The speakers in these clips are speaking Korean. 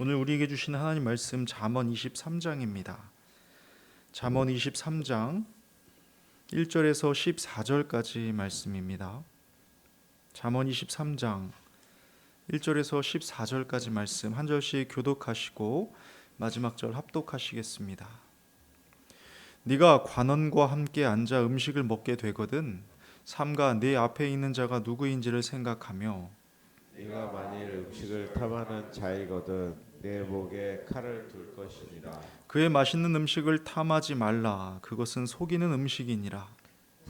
오늘 우리에게 주시는 하나님 말씀 잠언 23장입니다. 잠언 23장 1절에서 14절까지 말씀입니다. 잠언 23장 1절에서 14절까지 말씀 한 절씩 교독하시고 마지막 절 합독하시겠습니다. 네가 관원과 함께 앉아 음식을 먹게 되거든 삼가 네 앞에 있는 자가 누구인지를 생각하며 네가 만일 음식을 탐하는 자이거든 내 목에 칼을 둘 것이니라. 그의 맛있는 음식을 탐하지 말라. 그것은 속이는 음식이니라.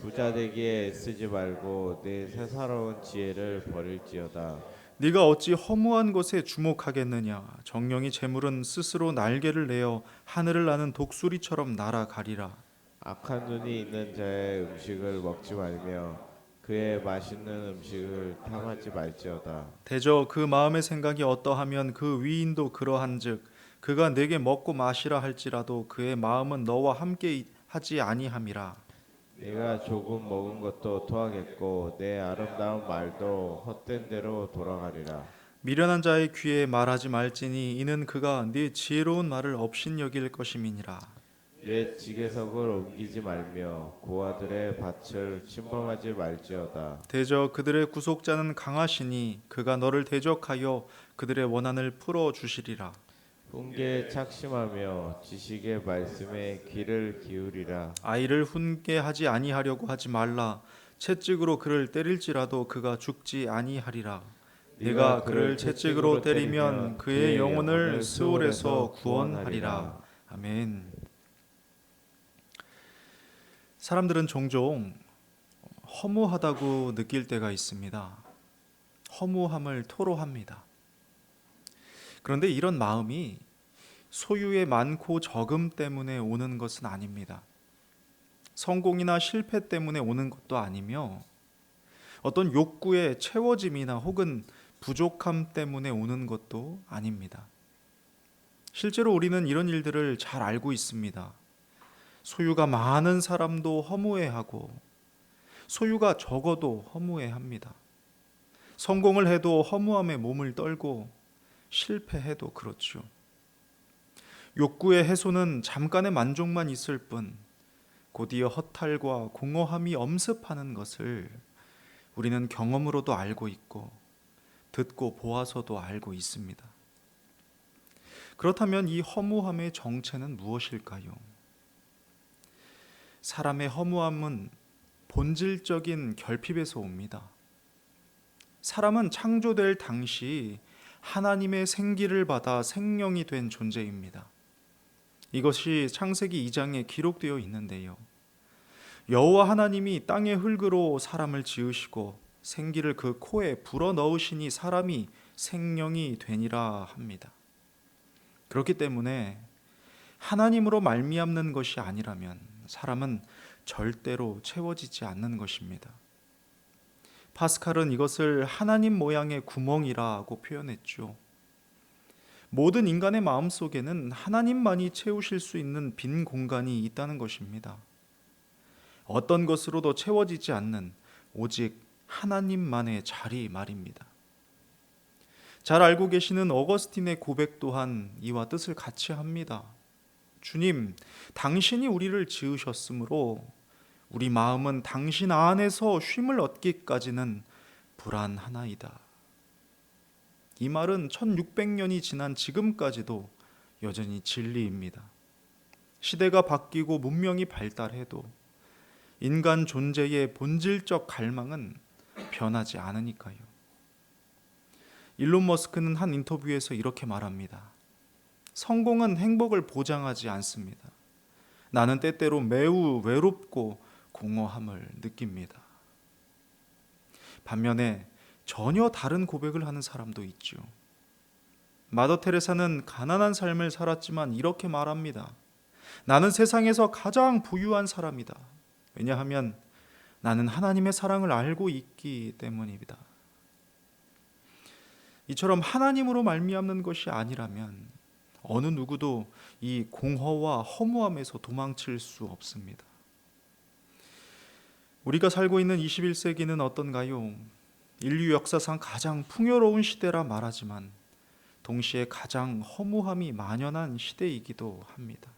부자 되기에 쓰지 말고 내 새사로운 지혜를 버릴지어다. 네가 어찌 허무한 것에 주목하겠느냐. 정령이 재물은 스스로 날개를 내어 하늘을 나는 독수리처럼 날아가리라. 악한 눈이 있는 자의 음식을 먹지 말며 그의 맛있는 음식을 탐하지 말지어다. 대저 그 마음의 생각이 어떠하면 그 위인도 그러한즉 그가 내게 먹고 마시라 할지라도 그의 마음은 너와 함께 하지 아니함이라. 네가 조금 먹은 것도 토하겠고 내 아름다운 말도 헛된 대로 돌아가리라. 미련한 자의 귀에 말하지 말지니 이는 그가 네 지혜로운 말을 업신여길 것임이니라. 내 지게석을 옮기지 말며 고아들의 밭을 침범하지 말지어다. 대저 그들의 구속자는 강하시니 그가 너를 대적하여 그들의 원한을 풀어 주시리라. 훈계에 착심하며 지식의 말씀에 귀를 기울이라. 아이를 훈계하지 아니하려고 하지 말라. 채찍으로 그를 때릴지라도 그가 죽지 아니하리라. 네가 그를 채찍으로 때리면 그의 영혼을 스올에서 구원하리라. 아멘. 사람들은 종종 허무하다고 느낄 때가 있습니다. 허무함을 토로합니다. 그런데 이런 마음이 소유의 많고 적음 때문에 오는 것은 아닙니다. 성공이나 실패 때문에 오는 것도 아니며 어떤 욕구의 채워짐이나 혹은 부족함 때문에 오는 것도 아닙니다. 실제로 우리는 이런 일들을 잘 알고 있습니다. 소유가 많은 사람도 허무해하고 소유가 적어도 허무해합니다. 성공을 해도 허무함에 몸을 떨고 실패해도 그렇죠. 욕구의 해소는 잠깐의 만족만 있을 뿐 곧이어 허탈과 공허함이 엄습하는 것을 우리는 경험으로도 알고 있고 듣고 보아서도 알고 있습니다. 그렇다면 이 허무함의 정체는 무엇일까요? 사람의 허무함은 본질적인 결핍에서 옵니다. 사람은 창조될 당시 하나님의 생기를 받아 생명이 된 존재입니다. 이것이 창세기 2장에 기록되어 있는데요. 여호와 하나님이 땅의 흙으로 사람을 지으시고 생기를 그 코에 불어넣으시니 사람이 생명이 되니라 합니다. 그렇기 때문에 하나님으로 말미암는 것이 아니라면 사람은 절대로 채워지지 않는 것입니다. 파스칼은 이것을 하나님 모양의 구멍이라고 표현했죠. 모든 인간의 마음속에는 하나님만이 채우실 수 있는 빈 공간이 있다는 것입니다. 어떤 것으로도 채워지지 않는 오직 하나님만의 자리 말입니다. 잘 알고 계시는 어거스틴의 고백 또한 이와 뜻을 같이 합니다. 주님, 당신이 우리를 지으셨으므로 우리 마음은 당신 안에서 쉼을 얻기까지는 불안하나이다. 이 말은 1600년이 지난 지금까지도 여전히 진리입니다. 시대가 바뀌고 문명이 발달해도 인간 존재의 본질적 갈망은 변하지 않으니까요. 일론 머스크는 한 인터뷰에서 이렇게 말합니다. 성공은 행복을 보장하지 않습니다. 나는 때때로 매우 외롭고 공허함을 느낍니다. 반면에 전혀 다른 고백을 하는 사람도 있죠. 마더 테레사는 가난한 삶을 살았지만 이렇게 말합니다. 나는 세상에서 가장 부유한 사람이다. 왜냐하면 나는 하나님의 사랑을 알고 있기 때문입니다. 이처럼 하나님으로 말미암는 것이 아니라면 어느 누구도 이 공허와 허무함에서 도망칠 수 없습니다. 우리가 살고 있는 21세기는 어떤가요? 인류 역사상 가장 풍요로운 시대라 말하지만 동시에 가장 허무함이 만연한 시대이기도 합니다.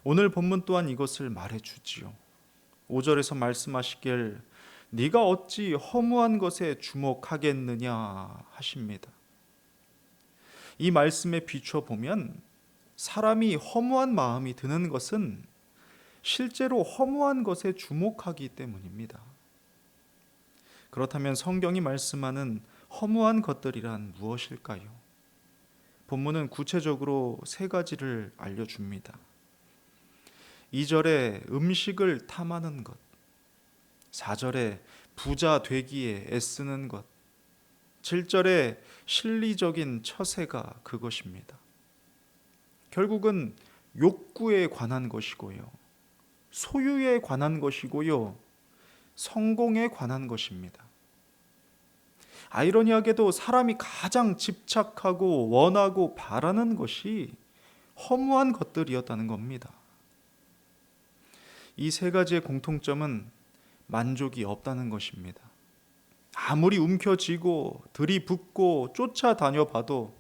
오늘 본문 또한 이것을 말해주지요. 5절에서 말씀하시길 네가 어찌 허무한 것에 주목하겠느냐 하십니다. 이 말씀에 비추어 보면 사람이 허무한 마음이 드는 것은 실제로 허무한 것에 주목하기 때문입니다. 그렇다면 성경이 말씀하는 허무한 것들이란 무엇일까요? 본문은 구체적으로 세 가지를 알려줍니다. 2절에 음식을 탐하는 것, 4절에 부자 되기에 애쓰는 것, 7절에 실리적인 처세가 그것입니다. 결국은 욕구에 관한 것이고요, 소유에 관한 것이고요, 성공에 관한 것입니다. 아이러니하게도 사람이 가장 집착하고 원하고 바라는 것이 허무한 것들이었다는 겁니다. 이 세 가지의 공통점은 만족이 없다는 것입니다. 아무리 움켜쥐고 들이붓고 쫓아다녀 봐도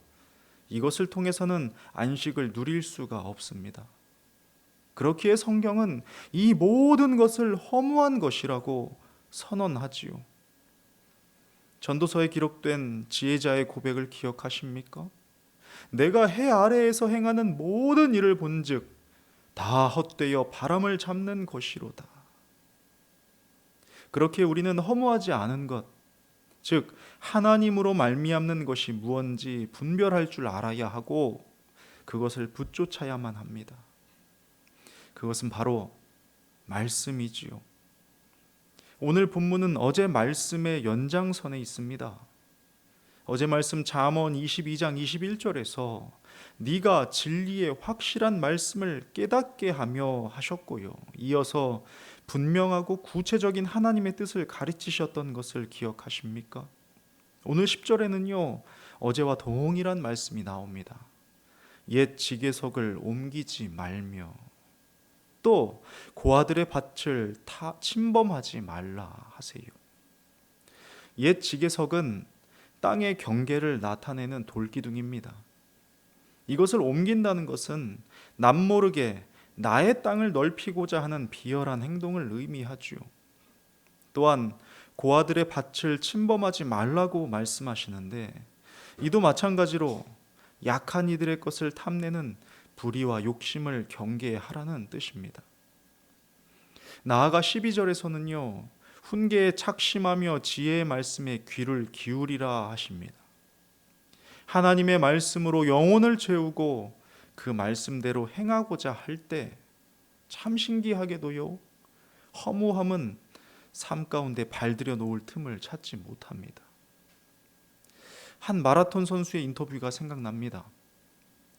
이것을 통해서는 안식을 누릴 수가 없습니다. 그렇기에 성경은 이 모든 것을 허무한 것이라고 선언하지요. 전도서에 기록된 지혜자의 고백을 기억하십니까? 내가 해 아래에서 행하는 모든 일을 본즉 다 헛되어 바람을 잡는 것이로다. 그렇게 우리는 허무하지 않은 것, 즉 하나님으로 말미암는 것이 무언지 분별할 줄 알아야 하고 그것을 붙쫓아야만 합니다. 그것은 바로 말씀이지요. 오늘 본문은 어제 말씀의 연장선에 있습니다. 어제 말씀 잠언 22장 21절에서 네가 진리의 확실한 말씀을 깨닫게 하며 하셨고요, 이어서 분명하고 구체적인 하나님의 뜻을 가르치셨던 것을 기억하십니까? 오늘 10절에는요 어제와 동일한 말씀이 나옵니다. 옛 지계석을 옮기지 말며 또 고아들의 밭을 침범하지 말라 하세요. 옛 지계석은 땅의 경계를 나타내는 돌기둥입니다. 이것을 옮긴다는 것은 남모르게 나의 땅을 넓히고자 하는 비열한 행동을 의미하죠. 또한 고아들의 밭을 침범하지 말라고 말씀하시는데 이도 마찬가지로 약한 이들의 것을 탐내는 불의와 욕심을 경계하라는 뜻입니다. 나아가 12절에서는요 훈계에 착심하며 지혜의 말씀에 귀를 기울이라 하십니다. 하나님의 말씀으로 영혼을 채우고 그 말씀대로 행하고자 할 때 참 신기하게도요 허무함은 삶 가운데 발들여 놓을 틈을 찾지 못합니다. 한 마라톤 선수의 인터뷰가 생각납니다.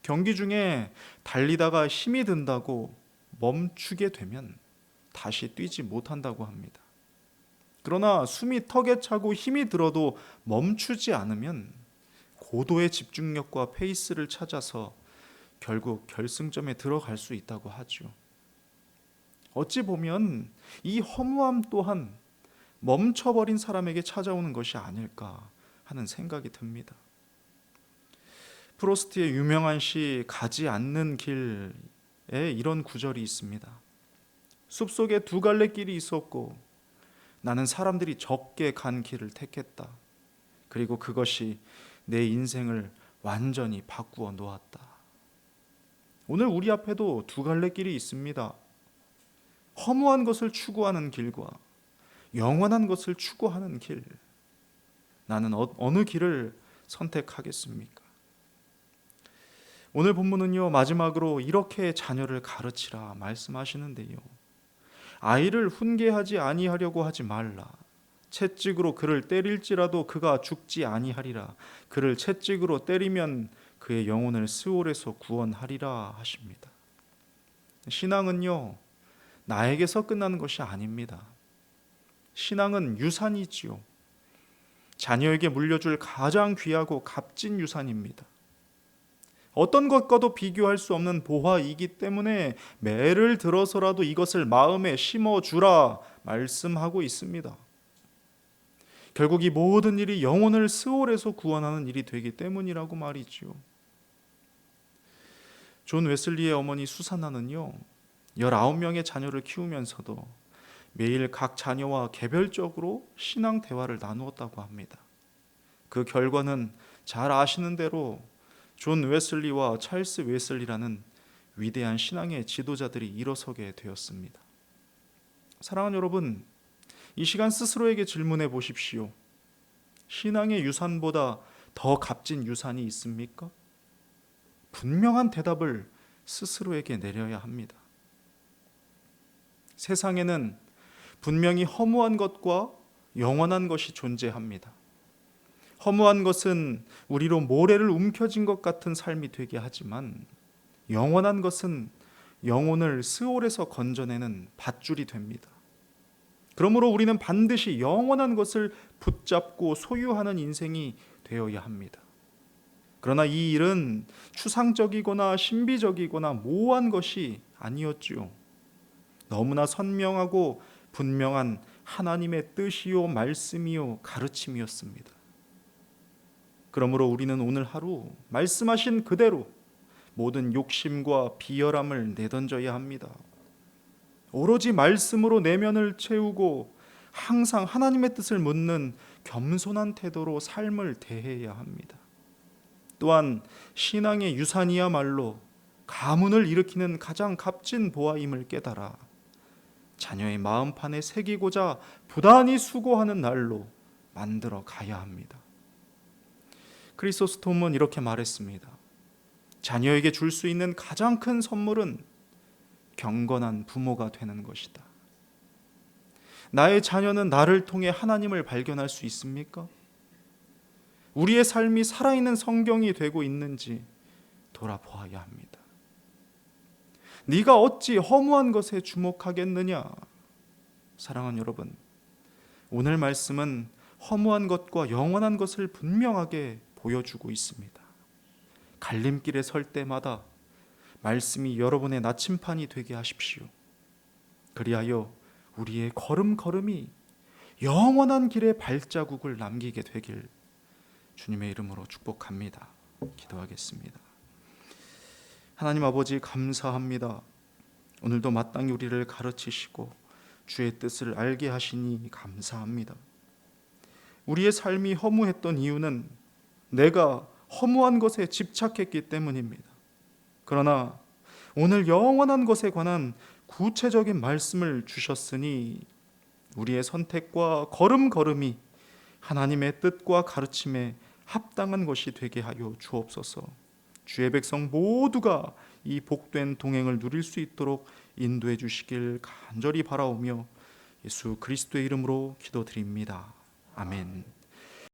경기 중에 달리다가 힘이 든다고 멈추게 되면 다시 뛰지 못한다고 합니다. 그러나 숨이 턱에 차고 힘이 들어도 멈추지 않으면 고도의 집중력과 페이스를 찾아서 결국 결승점에 들어갈 수 있다고 하죠. 어찌 보면 이 허무함 또한 멈춰버린 사람에게 찾아오는 것이 아닐까 하는 생각이 듭니다. 프로스트의 유명한 시 가지 않는 길에 이런 구절이 있습니다. 숲속에 두 갈래 길이 있었고 나는 사람들이 적게 간 길을 택했다. 그리고 그것이 내 인생을 완전히 바꾸어 놓았다. 오늘 우리 앞에도 두 갈래 길이 있습니다. 허무한 것을 추구하는 길과 영원한 것을 추구하는 길. 나는 어느 길을 선택하겠습니까? 오늘 본문은요 마지막으로 이렇게 자녀를 가르치라 말씀하시는데요, 아이를 훈계하지 아니하려고 하지 말라. 채찍으로 그를 때릴지라도 그가 죽지 아니하리라. 그를 채찍으로 때리면 그의 영혼을 스올에서 구원하리라 하십니다. 신앙은요 나에게서 끝나는 것이 아닙니다. 신앙은 유산이지요. 자녀에게 물려줄 가장 귀하고 값진 유산입니다. 어떤 것과도 비교할 수 없는 보화이기 때문에 매를 들어서라도 이것을 마음에 심어주라 말씀하고 있습니다. 결국 이 모든 일이 영혼을 스올에서 구원하는 일이 되기 때문이라고 말이지요. 존 웨슬리의 어머니 수산나는요, 19명의 자녀를 키우면서도 매일 각 자녀와 개별적으로 신앙 대화를 나누었다고 합니다. 그 결과는 잘 아시는 대로 존 웨슬리와 찰스 웨슬리라는 위대한 신앙의 지도자들이 일어서게 되었습니다. 사랑하는 여러분, 이 시간 스스로에게 질문해 보십시오. 신앙의 유산보다 더 값진 유산이 있습니까? 분명한 대답을 스스로에게 내려야 합니다. 세상에는 분명히 허무한 것과 영원한 것이 존재합니다. 허무한 것은 우리로 모래를 움켜쥔 것 같은 삶이 되게 하지만, 영원한 것은 영혼을 스올에서 건져내는 밧줄이 됩니다. 그러므로 우리는 반드시 영원한 것을 붙잡고 소유하는 인생이 되어야 합니다. 그러나 이 일은 추상적이거나 신비적이거나 모호한 것이 아니었지요. 너무나 선명하고 분명한 하나님의 뜻이요, 말씀이요, 가르침이었습니다. 그러므로 우리는 오늘 하루 말씀하신 그대로 모든 욕심과 비열함을 내던져야 합니다. 오로지 말씀으로 내면을 채우고 항상 하나님의 뜻을 묻는 겸손한 태도로 삶을 대해야 합니다. 또한 신앙의 유산이야말로 가문을 일으키는 가장 값진 보화임을 깨달아 자녀의 마음판에 새기고자 부단히 수고하는 날로 만들어 가야 합니다. 크리소스톰은 이렇게 말했습니다. 자녀에게 줄 수 있는 가장 큰 선물은 경건한 부모가 되는 것이다. 나의 자녀는 나를 통해 하나님을 발견할 수 있습니까? 우리의 삶이 살아있는 성경이 되고 있는지 돌아보아야 합니다. 네가 어찌 허무한 것에 주목하겠느냐? 사랑하는 여러분, 오늘 말씀은 허무한 것과 영원한 것을 분명하게 보여주고 있습니다. 갈림길에 설 때마다 말씀이 여러분의 나침판이 되게 하십시오. 그리하여 우리의 걸음걸음이 영원한 길의 발자국을 남기게 되길 주님의 이름으로 축복합니다. 기도하겠습니다. 하나님 아버지, 감사합니다. 오늘도 마땅히 우리를 가르치시고 주의 뜻을 알게 하시니 감사합니다. 우리의 삶이 허무했던 이유는 내가 허무한 것에 집착했기 때문입니다. 그러나 오늘 영원한 것에 관한 구체적인 말씀을 주셨으니 우리의 선택과 걸음걸음이 하나님의 뜻과 가르침에 합당한 것이 되게 하여 주옵소서. 주의 백성 모두가 이 복된 동행을 누릴 수 있도록 인도해 주시길 간절히 바라오며 예수 그리스도의 이름으로 기도드립니다. 아멘.